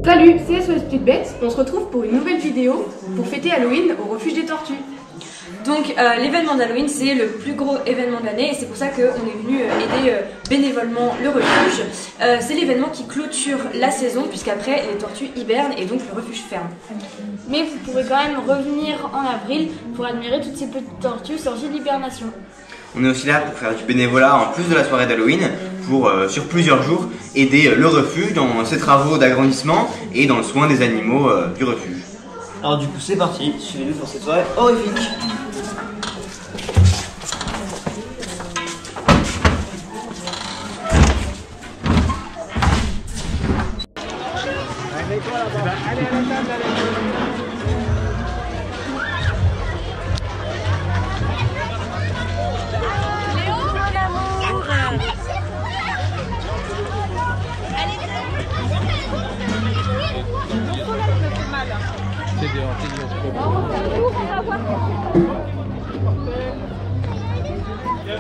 Salut, c'est SOS Petites Bêtes. On se retrouve pour une nouvelle vidéo pour fêter Halloween au refuge des tortues. Donc l'événement d'Halloween, c'est le plus gros événement de l'année et c'est pour ça qu'on est venu aider bénévolement le refuge. C'est l'événement qui clôture la saison puisqu'après les tortues hibernent et donc le refuge ferme. Mais vous pourrez quand même revenir en avril pour admirer toutes ces petites tortues sorties d'hibernation. On est aussi là pour faire du bénévolat en plus de la soirée d'Halloween pour, sur plusieurs jours, aider le refuge dans ses travaux d'agrandissement et dans le soin des animaux du refuge. Alors du coup c'est parti, suivez-nous pour cette soirée horrifique.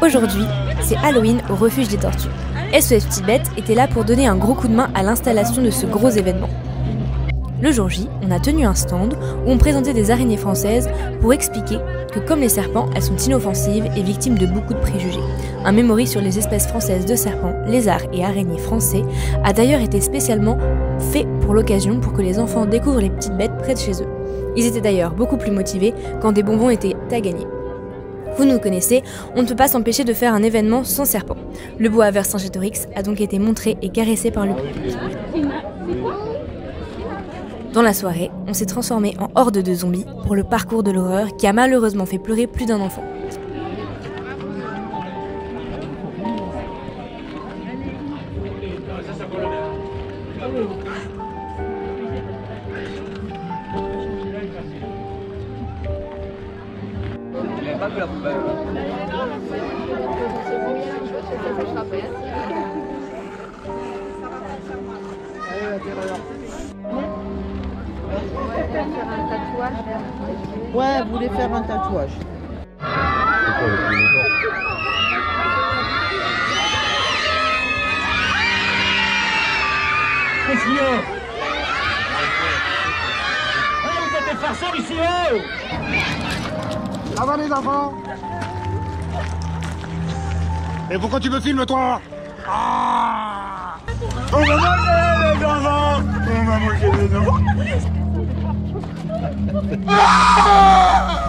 Aujourd'hui, c'est Halloween au refuge des tortues. SOS Petites Bêtes était là pour donner un gros coup de main à l'installation de ce gros événement. Le jour J, on a tenu un stand où on présentait des araignées françaises pour expliquer que comme les serpents, elles sont inoffensives et victimes de beaucoup de préjugés. Un mémori sur les espèces françaises de serpents, lézards et araignées français a d'ailleurs été spécialement fait pour l'occasion pour que les enfants découvrent les petites bêtes près de chez eux. Ils étaient d'ailleurs beaucoup plus motivés quand des bonbons étaient à gagner. Vous nous connaissez, on ne peut pas s'empêcher de faire un événement sans serpent. Le bois à Vercingétorix a donc été montré et caressé par le public. Dans la soirée, on s'est transformé en horde de zombies pour le parcours de l'horreur qui a malheureusement fait pleurer plus d'un enfant. Ouais, vous voulez faire un tatouage. Qu'est-ce qu'il y a? Vous êtes des farceurs ici, oh! Ça va les enfants? Et pourquoi tu me filmes toi? Ah! On va manger les enfants! On va manger les enfants! Ah!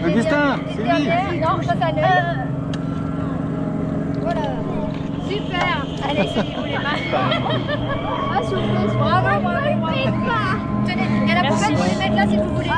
Augustin, c'est lui. Non, ça s'allait. Voilà. Super. Allez, essayez-vous les mains. Ah, surprise. Bravo, bravo, bravo. Tenez, il y a la poubelle pour les mettre là si vous voulez.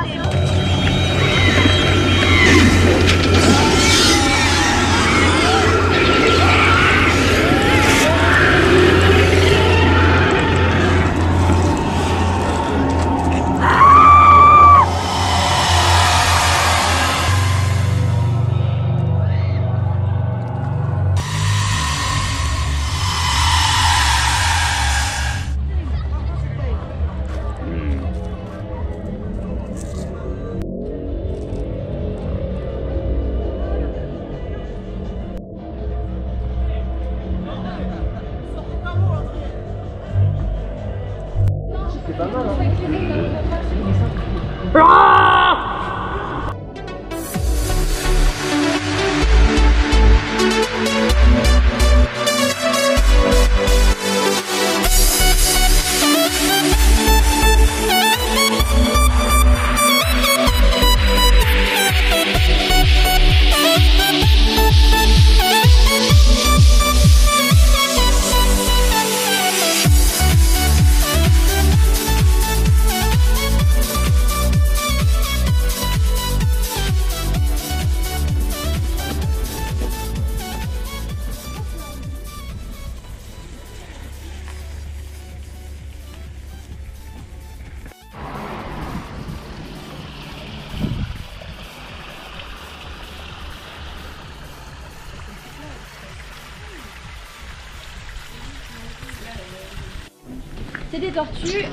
C'est des tortues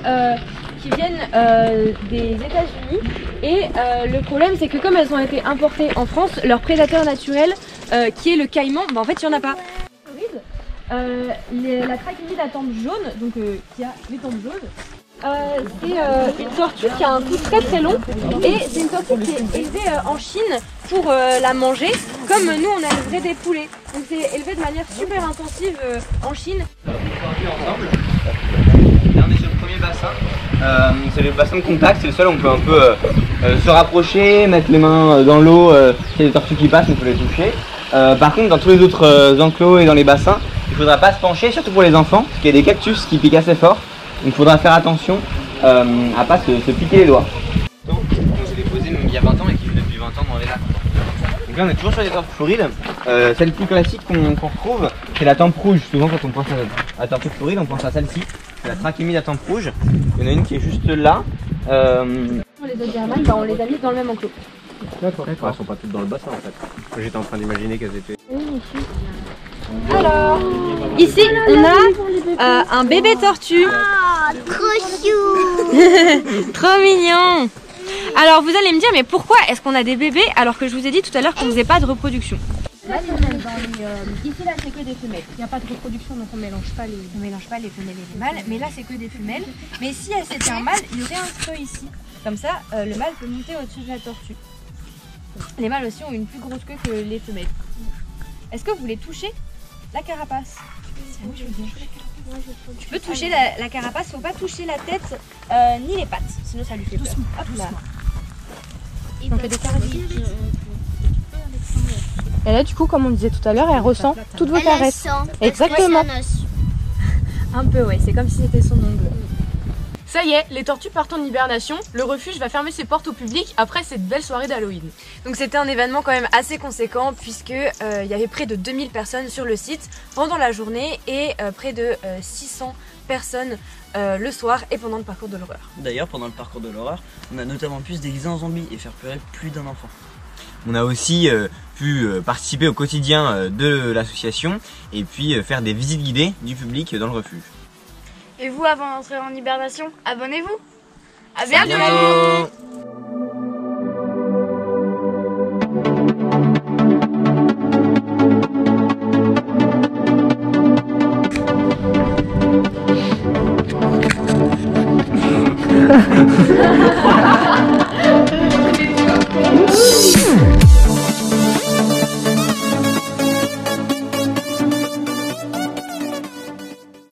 qui viennent des États-Unis et le problème c'est que comme elles ont été importées en France, leur prédateur naturel qui est le caïman, bah en fait il n'y en a pas. La trachémide à tempe jaune, donc qui a les tempes jaunes, c'est une tortue qui a un cou très long et c'est une tortue qui est élevée en Chine pour la manger comme nous on a élevé des poulets. Donc c'est élevé de manière super intensive en Chine. Là, on est sur le premier bassin, c'est le bassin de contact, c'est le seul où on peut un peu se rapprocher, mettre les mains dans l'eau, s'il y a des tortues qui passent, on peut les toucher. Par contre, dans tous les autres enclos et dans les bassins, il ne faudra pas se pencher, surtout pour les enfants, parce qu'il y a des cactus qui piquent assez fort, donc il faudra faire attention à ne pas se piquer les doigts. Donc, on s'est déposé il y a 20 ans et qui vit depuis 20 ans dans les lacs. Donc là, on est toujours sur les tortues flourides. Celle plus classique qu'on retrouve, c'est la tempe rouge. Souvent, quand on pense à la tortue flouride, on pense à celle-ci. C'est la trachémide à tempe rouge. Il y en a une qui est juste là. Les autres germanes, on les a mis dans le même enclos. D'accord. Elles sont pas toutes dans le bassin en fait. J'étais en train d'imaginer qu'elles étaient. Alors, ici on a un bébé tortue. Oh, trop chou. Trop mignon. Alors vous allez me dire mais pourquoi est-ce qu'on a des bébés alors que je vous ai dit tout à l'heure qu'on ne faisait pas de reproduction? Ici là c'est que des femelles, il n'y a pas de reproduction donc on ne mélange pas les femelles et les mâles, mais là c'est que des femelles. Mais si c'était un mâle, il y aurait un creux ici, comme ça le mâle peut monter au-dessus de la tortue. Les mâles aussi ont une plus grosse queue que les femelles. Est-ce que vous voulez toucher la carapace? Tu peux toucher la carapace, faut pas toucher la tête ni les pattes, sinon ça lui fait peur. Hop là. On fait des caresses. Et là du coup comme on disait tout à l'heure, elle ressent toutes vos caresses. Exactement. Un peu ouais, c'est comme si c'était son ongle. Ça y est, les tortues partent en hibernation, le refuge va fermer ses portes au public après cette belle soirée d'Halloween. Donc c'était un événement quand même assez conséquent puisque il y avait près de 2000 personnes sur le site pendant la journée et près de 600 personnes le soir et pendant le parcours de l'horreur. D'ailleurs pendant le parcours de l'horreur, on a notamment pu se déguiser en zombie et faire pleurer plus d'un enfant. On a aussi pu participer au quotidien de l'association et puis faire des visites guidées du public dans le refuge. Et vous, avant d'entrer en hibernation, abonnez-vous. À bientôt. Bientôt.